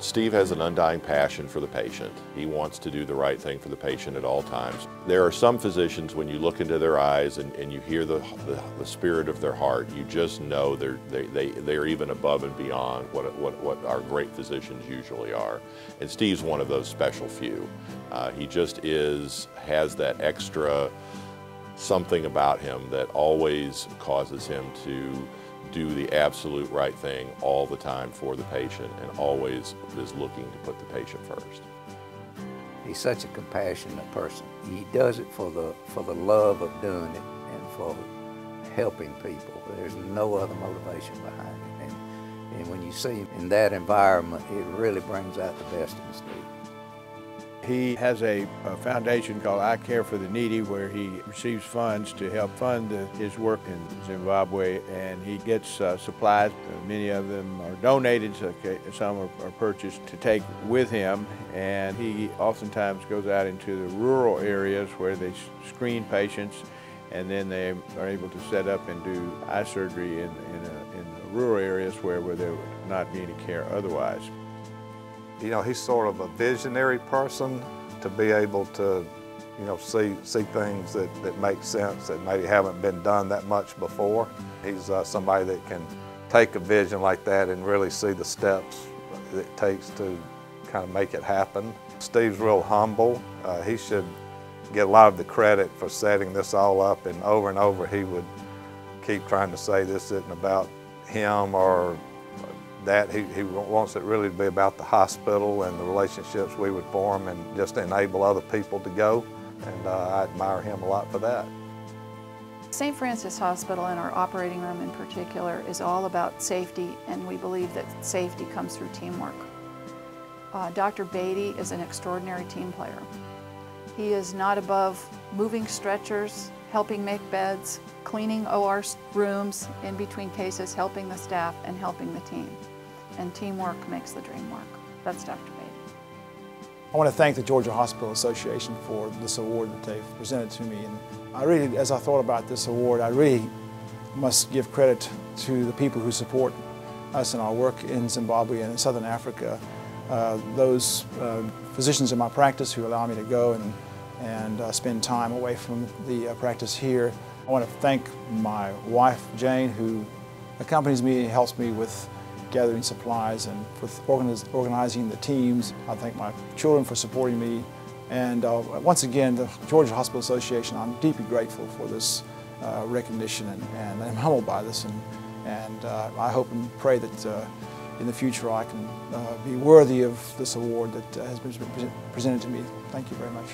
Steve has an undying passion for the patient. He wants to do the right thing for the patient at all times. There are some physicians, when you look into their eyes and you hear the spirit of their heart, you just know they're even above and beyond what our great physicians usually are. And Steve's one of those special few. He just has that extra something about him that always causes him to do the absolute right thing all the time for the patient, and always is looking to put the patient first. He's such a compassionate person. He does it for the love of doing it and for helping people. There's no other motivation behind it. And when you see him in that environment, it really brings out the best in Steve. He has a foundation called I Care for the Needy, where he receives funds to help fund his work in Zimbabwe, and he gets supplies. Many of them are donated, so some are purchased to take with him, and he oftentimes goes out into the rural areas where they screen patients, and then they are able to set up and do eye surgery in the rural areas where there would not be any care otherwise. You know, he's sort of a visionary person to be able to, you know, see things that make sense that maybe haven't been done that much before. He's somebody that can take a vision like that and really see the steps that it takes to kind of make it happen. Steve's real humble. He should get a lot of the credit for setting this all up, and over he would keep trying to say this isn't about him or that. He wants it really to be about the hospital and the relationships we would form and just enable other people to go, and I admire him a lot for that. St. Francis Hospital, and our operating room in particular, is all about safety, and we believe that safety comes through teamwork. Dr. Beatty is an extraordinary team player. He is not above moving stretchers, helping make beds, cleaning OR rooms in between cases, helping the staff and helping the team. And teamwork makes the dream work. That's Dr. Beatty. I want to thank the Georgia Hospital Association for this award that they've presented to me. And I really, as I thought about this award, I really must give credit to the people who support us in our work in Zimbabwe and in Southern Africa. Those physicians in my practice who allow me to go and spend time away from the practice here. I want to thank my wife, Jane, who accompanies me and helps me with gathering supplies and with organizing the teams. I thank my children for supporting me. And once again, the Georgia Hospital Association, I'm deeply grateful for this recognition, and I'm humbled by this. And I hope and pray that in the future I can be worthy of this award that has been presented to me. Thank you very much.